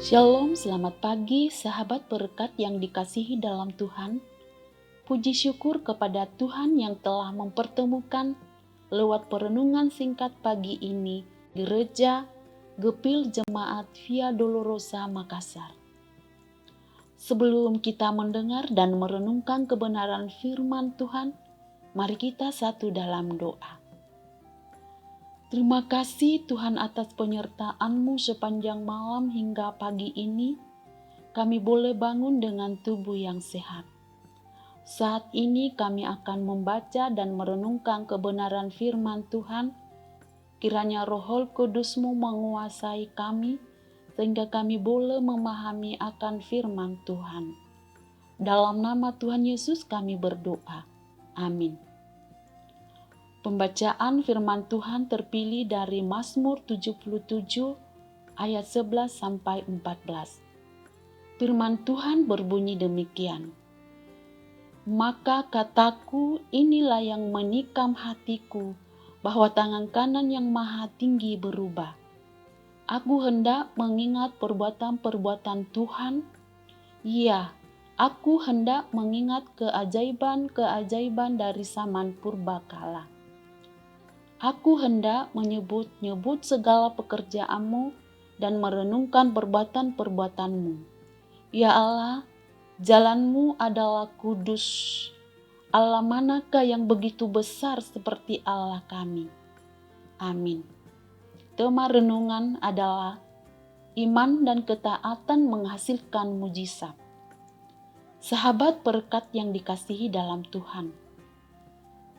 Shalom, selamat pagi sahabat berkat yang dikasihi dalam Tuhan. Puji syukur kepada Tuhan yang telah mempertemukan lewat perenungan singkat pagi ini Gereja Gepil Jemaat Via Dolorosa Makassar. Sebelum kita mendengar dan merenungkan kebenaran firman Tuhan, mari kita satu dalam doa. Terima kasih Tuhan atas penyertaan-Mu sepanjang malam hingga pagi ini. Kami boleh bangun dengan tubuh yang sehat. Saat ini kami akan membaca dan merenungkan kebenaran firman Tuhan. Kiranya Roh Kudus-Mu menguasai kami, sehingga kami boleh memahami akan firman Tuhan. Dalam nama Tuhan Yesus kami berdoa. Amin. Pembacaan firman Tuhan terpilih dari Mazmur 77 ayat 11 sampai 14. Firman Tuhan berbunyi demikian. Maka kataku, inilah yang menikam hatiku, bahwa tangan kanan yang maha tinggi berubah. Aku hendak mengingat perbuatan-perbuatan Tuhan. Ya, aku hendak mengingat keajaiban-keajaiban dari zaman purbakala. Aku hendak menyebut-nyebut segala pekerjaan-Mu dan merenungkan perbuatan-perbuatan-Mu. Ya Allah, jalan-Mu adalah kudus. Allah manakah yang begitu besar seperti Allah kami? Amin. Tema renungan adalah iman dan ketaatan menghasilkan mujizat. Sahabat berkat yang dikasihi dalam Tuhan.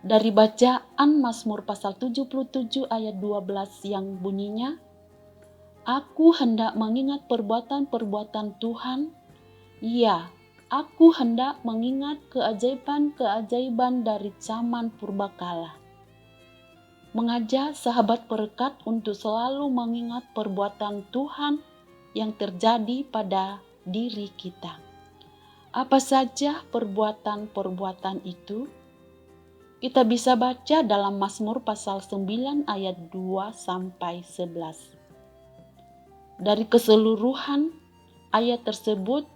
Dari bacaan Mazmur pasal 77 ayat 12 yang bunyinya, Aku hendak mengingat perbuatan-perbuatan Tuhan. Ya, aku hendak mengingat keajaiban-keajaiban dari zaman purbakala. Mengajak sahabat berkat untuk selalu mengingat perbuatan Tuhan yang terjadi pada diri kita. Apa saja perbuatan-perbuatan itu? Kita bisa baca dalam Mazmur pasal 9 ayat 2 sampai 11. Dari keseluruhan ayat tersebut,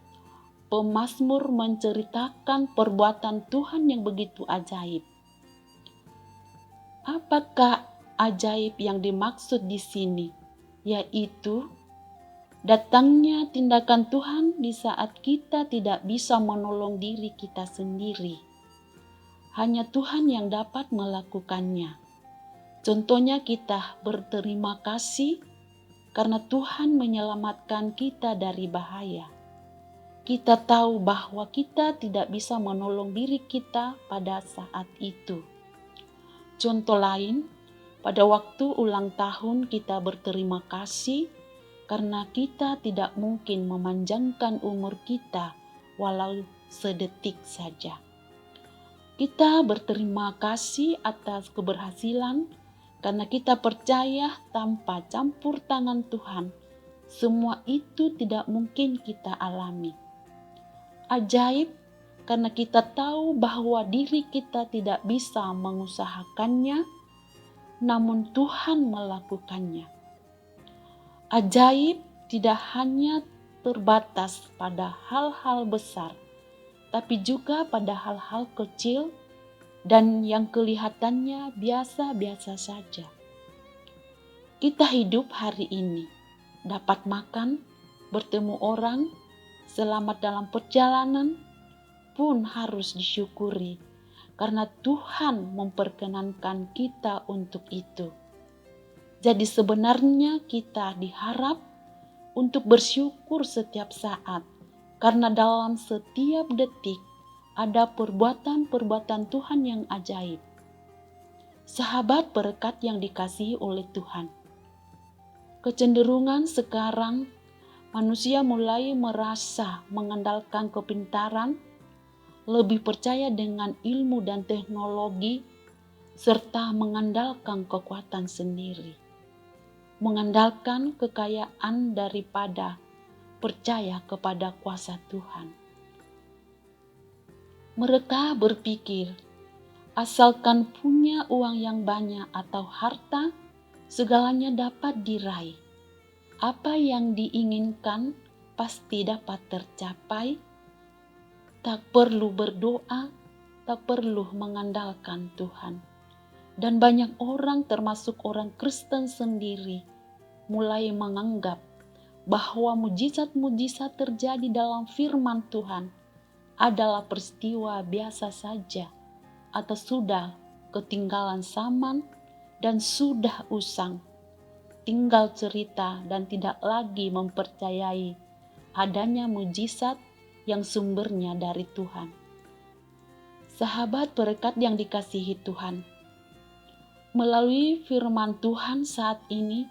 pemazmur menceritakan perbuatan Tuhan yang begitu ajaib. Apakah ajaib yang dimaksud di sini? Yaitu datangnya tindakan Tuhan di saat kita tidak bisa menolong diri kita sendiri. Hanya Tuhan yang dapat melakukannya. Contohnya kita berterima kasih karena Tuhan menyelamatkan kita dari bahaya. Kita tahu bahwa kita tidak bisa menolong diri kita pada saat itu. Contoh lain, pada waktu ulang tahun kita berterima kasih karena kita tidak mungkin memanjangkan umur kita walau sedetik saja. Kita berterima kasih atas keberhasilan karena kita percaya tanpa campur tangan Tuhan, semua itu tidak mungkin kita alami. Ajaib karena kita tahu bahwa diri kita tidak bisa mengusahakannya, namun Tuhan melakukannya. Ajaib tidak hanya terbatas pada hal-hal besar, tapi juga pada hal-hal kecil dan yang kelihatannya biasa-biasa saja. Kita hidup hari ini, dapat makan, bertemu orang, selamat dalam perjalanan pun harus disyukuri karena Tuhan memperkenankan kita untuk itu. Jadi sebenarnya kita diharap untuk bersyukur setiap saat, karena dalam setiap detik ada perbuatan-perbuatan Tuhan yang ajaib. Sahabat berkat yang dikasihi oleh Tuhan. Kecenderungan sekarang manusia mulai merasa mengandalkan kepintaran, lebih percaya dengan ilmu dan teknologi, serta mengandalkan kekuatan sendiri. Mengandalkan kekayaan daripada percaya kepada kuasa Tuhan. Mereka berpikir, asalkan punya uang yang banyak atau harta, segalanya dapat diraih. Apa yang diinginkan pasti dapat tercapai. Tak perlu berdoa, tak perlu mengandalkan Tuhan. Dan banyak orang, termasuk orang Kristen sendiri, mulai menganggap bahwa mujizat-mujizat terjadi dalam firman Tuhan adalah peristiwa biasa saja, atau sudah ketinggalan zaman dan sudah usang, tinggal cerita dan tidak lagi mempercayai adanya mujizat yang sumbernya dari Tuhan. Sahabat berkat yang dikasihi Tuhan, melalui firman Tuhan saat ini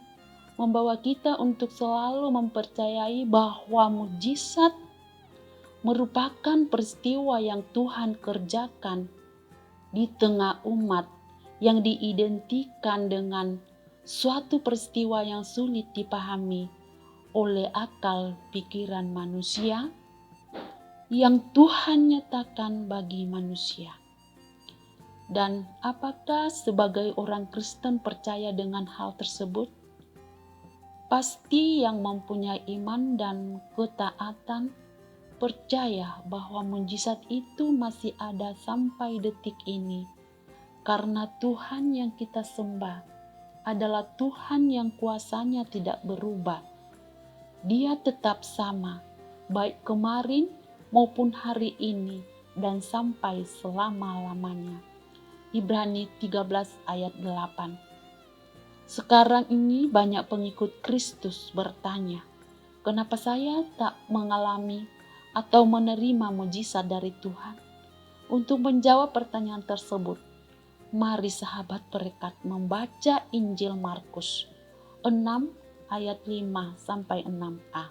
membawa kita untuk selalu mempercayai bahwa mujizat merupakan peristiwa yang Tuhan kerjakan di tengah umat yang diidentikan dengan suatu peristiwa yang sulit dipahami oleh akal pikiran manusia, yang Tuhan nyatakan bagi manusia. Dan apakah sebagai orang Kristen percaya dengan hal tersebut? Pasti yang mempunyai iman dan ketaatan percaya bahwa mujizat itu masih ada sampai detik ini, karena Tuhan yang kita sembah adalah Tuhan yang kuasanya tidak berubah. Dia tetap sama, baik kemarin maupun hari ini dan sampai selama-lamanya. Ibrani 13 ayat 8. Sekarang ini banyak pengikut Kristus bertanya, kenapa saya tak mengalami atau menerima mujizat dari Tuhan? Untuk menjawab pertanyaan tersebut, mari sahabat berkat membaca Injil Markus 6 ayat 5-6a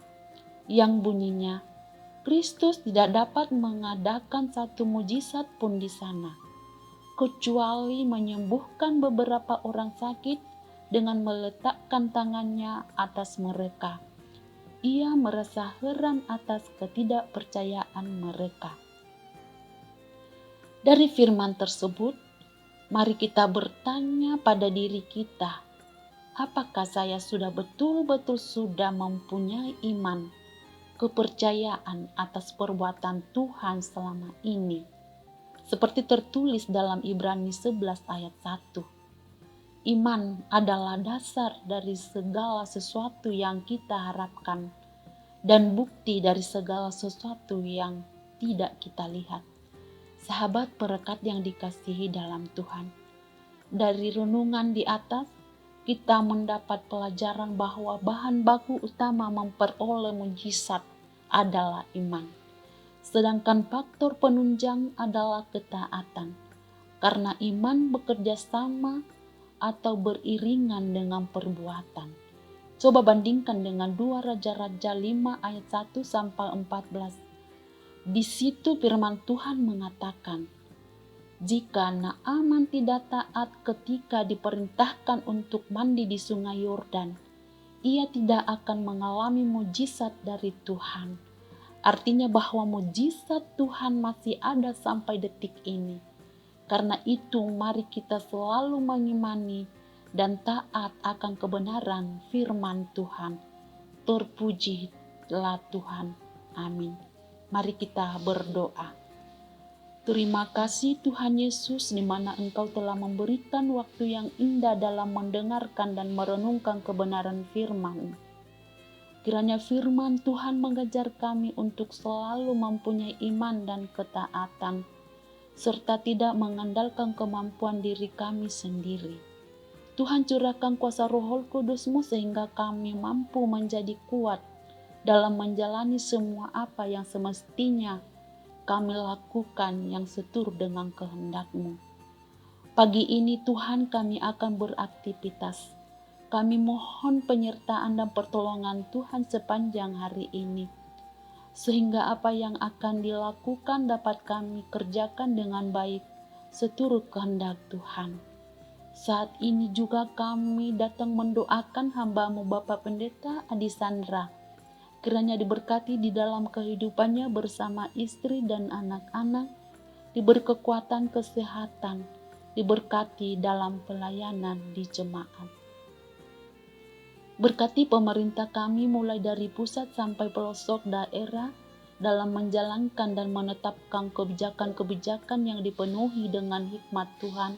yang bunyinya, Kristus tidak dapat mengadakan satu mujizat pun di sana, kecuali menyembuhkan beberapa orang sakit dengan meletakkan tangannya atas mereka. Ia merasa heran atas ketidakpercayaan mereka. Dari firman tersebut, mari kita bertanya pada diri kita, apakah saya sudah betul-betul sudah mempunyai iman, kepercayaan atas perbuatan Tuhan selama ini? Seperti tertulis dalam Ibrani 11 ayat 1. Iman adalah dasar dari segala sesuatu yang kita harapkan dan bukti dari segala sesuatu yang tidak kita lihat. Sahabat berkat yang dikasihi dalam Tuhan, dari renungan di atas kita mendapat pelajaran bahwa bahan baku utama memperoleh mujizat adalah iman. Sedangkan faktor penunjang adalah ketaatan. Karena iman bekerja sama atau beriringan dengan perbuatan. Coba bandingkan dengan 2 Raja-Raja 5 ayat 1-14. Di situ firman Tuhan mengatakan, jika Naaman tidak taat ketika diperintahkan untuk mandi di sungai Yordan, ia tidak akan mengalami mujizat dari Tuhan. Artinya bahwa mujizat Tuhan masih ada sampai detik ini. Karena itu mari kita selalu mengimani dan taat akan kebenaran firman Tuhan. Terpujilah Tuhan. Amin. Mari kita berdoa. Terima kasih Tuhan Yesus, di mana Engkau telah memberikan waktu yang indah dalam mendengarkan dan merenungkan kebenaran firman. Kiranya firman Tuhan mengajar kami untuk selalu mempunyai iman dan ketaatan, serta tidak mengandalkan kemampuan diri kami sendiri. Tuhan curahkan kuasa Roh Kudus-Mu sehingga kami mampu menjadi kuat dalam menjalani semua apa yang semestinya kami lakukan yang seturut dengan kehendak-Mu. Pagi ini Tuhan kami akan beraktivitas. Kami mohon penyertaan dan pertolongan Tuhan sepanjang hari ini. Sehingga apa yang akan dilakukan dapat kami kerjakan dengan baik seturut kehendak Tuhan. Saat ini juga kami datang mendoakan hamba-Mu Bapak Pendeta Adi Sandra. Kiranya diberkati di dalam kehidupannya bersama istri dan anak-anak, diberi kekuatan kesehatan, diberkati dalam pelayanan di jemaat. Berkati pemerintah kami mulai dari pusat sampai pelosok daerah dalam menjalankan dan menetapkan kebijakan-kebijakan yang dipenuhi dengan hikmat Tuhan,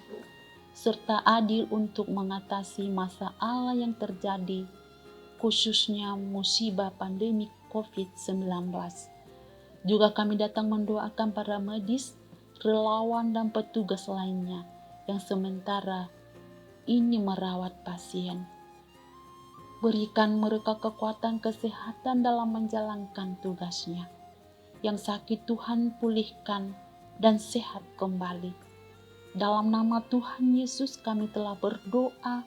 serta adil untuk mengatasi masalah yang terjadi, khususnya musibah pandemi COVID-19. Juga kami datang mendoakan para medis, relawan, dan petugas lainnya yang sementara ini merawat pasien. Berikan mereka kekuatan kesehatan dalam menjalankan tugasnya. Yang sakit Tuhan pulihkan dan sehat kembali. Dalam nama Tuhan Yesus kami telah berdoa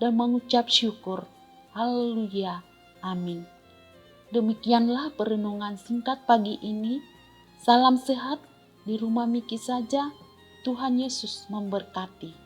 dan mengucap syukur. Haleluya. Amin. Demikianlah perenungan singkat pagi ini. Salam sehat di rumah Miki saja. Tuhan Yesus memberkati.